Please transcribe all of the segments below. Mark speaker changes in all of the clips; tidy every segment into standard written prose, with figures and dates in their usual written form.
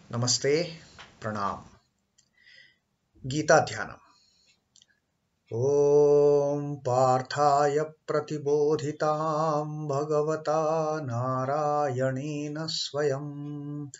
Speaker 1: Namaste, Pranam. Gita Dhyanam. Om Parthaya Pratibodhitam Bhagavata Narayanena Swayam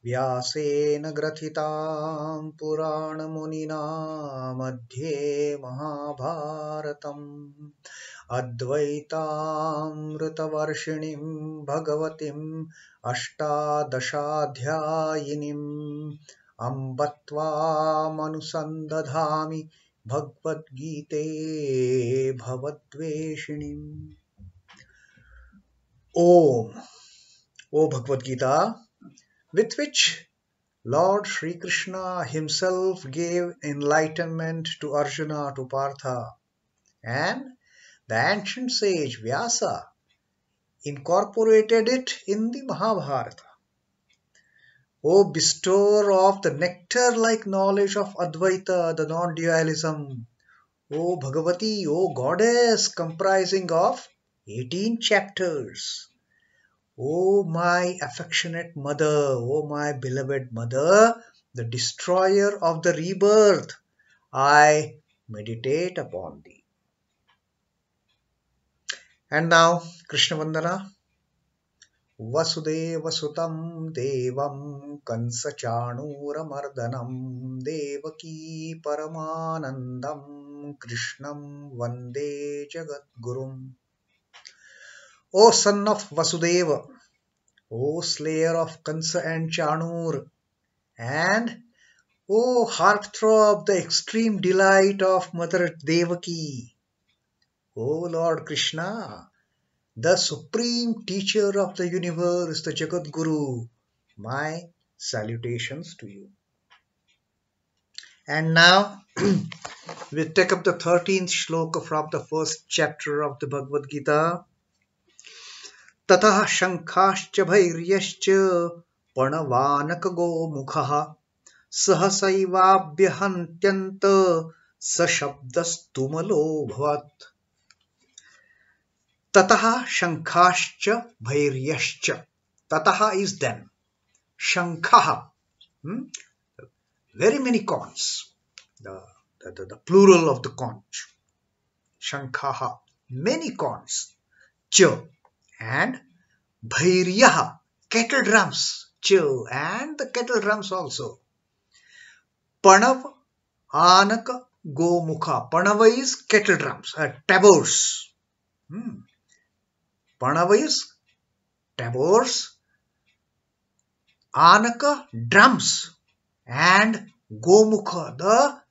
Speaker 1: Vyasena Grathitam Purana Munina Madhye Mahabharatam Advaitamritavarshinim Bhagavatim Ashtadashadhyayinim Ambatvam Bhagavad Gita Bhavadveshinim. Om, O Bhagavad Gita, with which Lord Sri Krishna himself gave enlightenment to Arjuna, to Partha, and the ancient sage Vyasa incorporated it in the Mahabharata. O bestower of the nectar-like knowledge of Advaita, the non-dualism, O Bhagavati, O Goddess, comprising of 18 chapters. O my affectionate mother, O my beloved mother, the destroyer of the rebirth, I meditate upon thee. And now, Krishna Vandana. Vasudeva Sutam Devam Kansa Chanuramardanam Devaki Paramanandam Krishnam Vande Jagadgurum. O son of Vasudeva, O slayer of Kansa and Chanur, and O heartthrob, the extreme delight of Mother Devaki, O Lord Krishna, the supreme teacher of the universe, the Jagat Guru, my salutations to you. And now we take up the 13th shloka from the first chapter of the Bhagavad Gita. Tatah shankhascha bhairyascha panavanaka mukhaha sahasaivaabhyahantyanta sashabdastumalo bhavat. Tataha shankhascha bhairyascha. Tataha is then. Shankhaha. Very many conch. The plural of the conch. Shankhaha. Many conch. Cha. And bhairyaha. Kettle drums. Cha. And the kettle drums also. Panav anaka gomukha. Panava is kettle drums. Tabors. Panava is tabors, Anaka drums, and Gomukha, the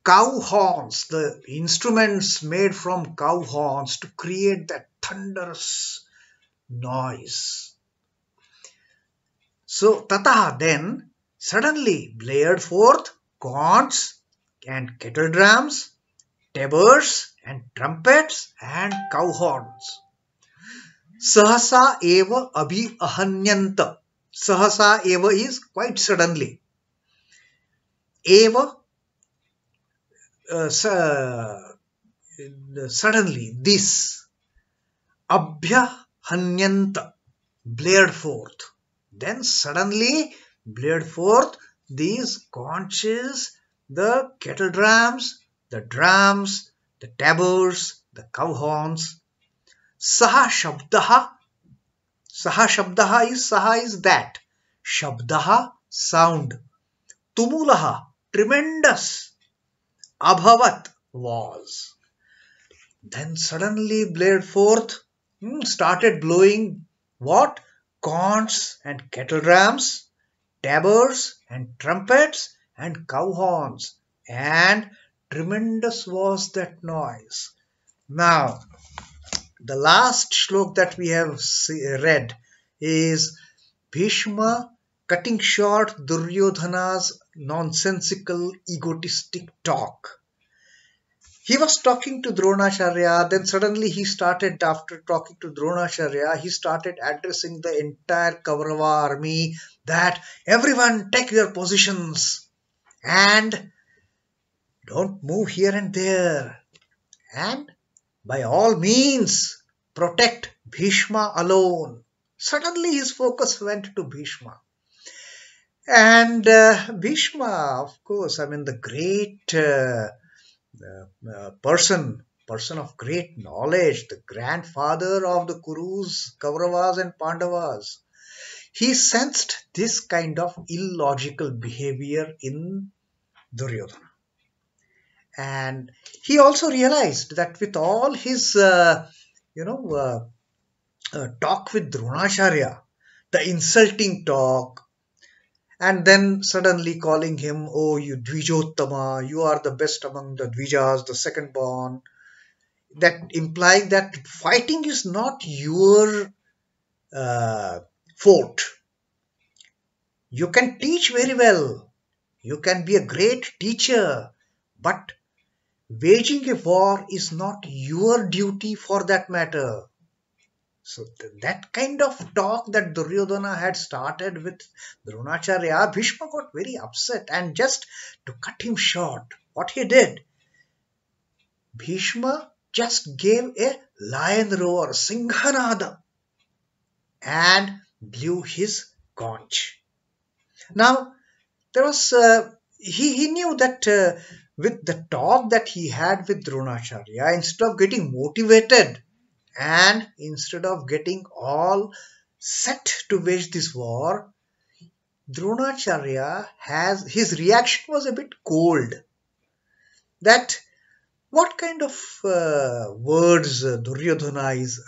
Speaker 1: cow horns, the instruments made from cow horns to create that thunderous noise. So Tataha then suddenly blared forth conchs and kettle drums, tabors and trumpets and cow horns. Sahasa eva abhi ahanyanta. Sahasa eva is quite suddenly. Eva, suddenly, this. Abhyahanyanta, blared forth. Then suddenly blared forth these conches, the kettle drums, the tabors, the cow horns. Saha shabdaha. Saha is that. Shabdaha, sound. Tumulaha, tremendous. Abhavat, was. Then suddenly blared forth, started blowing what? Conchs and kettle drums, tabors and trumpets and cow horns. And tremendous was that noise. Now, the last shlok that we have read is Bhishma cutting short Duryodhana's nonsensical, egotistic talk. He was talking to Dronacharya, then suddenly he started, after talking to Dronacharya, he started addressing the entire Kaurava army that everyone take your positions and don't move here and there. And by all means, protect Bhishma alone. Suddenly his focus went to Bhishma. And Bhishma, of course, I mean the great person of great knowledge, the grandfather of the Kurus, Kauravas and Pandavas. He sensed this kind of illogical behavior in Duryodhana. And he also realized that with all his, you know, talk with Dronacharya, the insulting talk, and then suddenly calling him, oh, you Dvijottama, you are the best among the Dvijas, the second born, that implying that fighting is not your uh, fort. You can teach very well, you can be a great teacher, but waging a war is not your duty for that matter. So that kind of talk that Duryodhana had started with Dronacharya, Bhishma got very upset, and just to cut him short, what he did, Bhishma just gave a lion roar, Singhanada, and blew his conch. Now, there was he knew that with the talk that he had with Dronacharya, instead of getting motivated and instead of getting all set to wage this war, Dronacharya has his reaction was a bit cold. That what kind of words Duryodhana is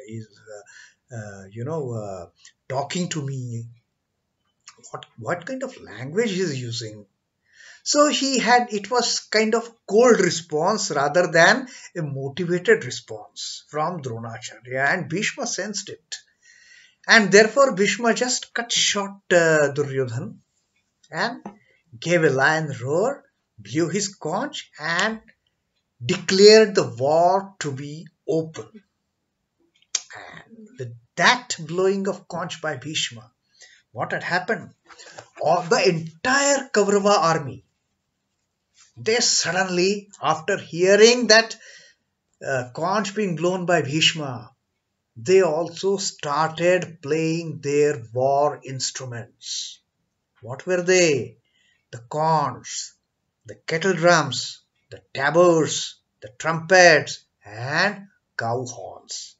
Speaker 1: is talking to me. What kind of language he is using? So it was kind of cold response rather than a motivated response from Dronacharya, and Bhishma sensed it. And therefore Bhishma just cut short Duryodhan and gave a lion roar, blew his conch, and declared the war to be open. And with that blowing of conch by Bhishma, what had happened? All the entire Kaurava army, they suddenly, after hearing that conch being blown by Bhishma, they also started playing their war instruments. What were they? The conchs, the kettle drums, the tabors, the trumpets, and cow horns.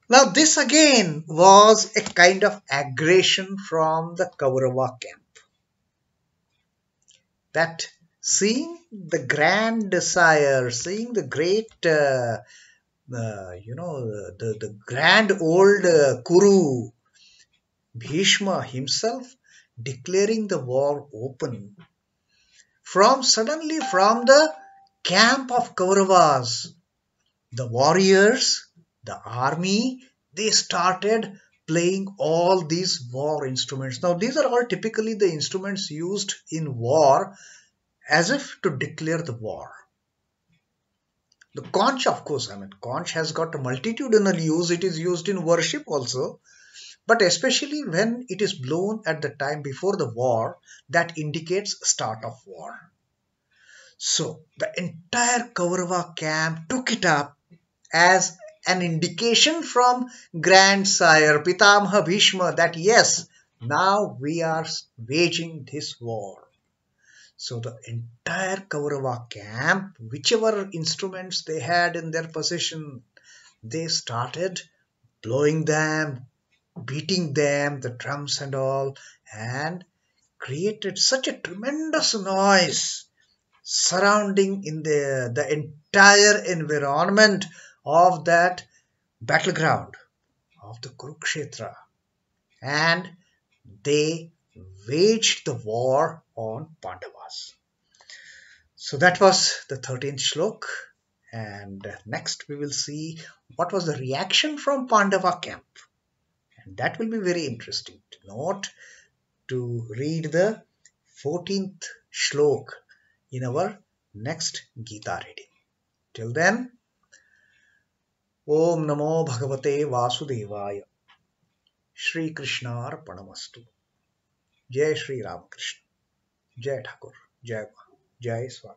Speaker 1: Now, this again was a kind of aggression from the Kaurava camp. That seeing the grand sire, seeing the great, the grand old Kuru, Bhishma himself declaring the war open, suddenly from the camp of Kauravas, the warriors, the army, they started playing all these war instruments. Now, these are all typically the instruments used in war as if to declare the war. The conch, of course, conch has got a multitudinal use. It is used in worship also, but especially when it is blown at the time before the war, that indicates start of war. So the entire Kaurava camp took it up as an indication from grandsire Pitamaha Bhishma that yes, now we are waging this war. So the entire Kaurava camp, whichever instruments they had in their possession, they started blowing them, beating them, the drums and all, and created such a tremendous noise surrounding in the entire environment of that battleground of the Kurukshetra, and they waged the war on Pandavas. So that was the 13th shlok, and next we will see what was the reaction from Pandava camp, and that will be very interesting to note, to read the 14th shlok in our next Gita reading. Till then, Om Namo Bhagavate Vasudevaya. Shri Krishna Arpanamastu. Jai Shri Ramakrishna. Jai Thakur. Jai Swami.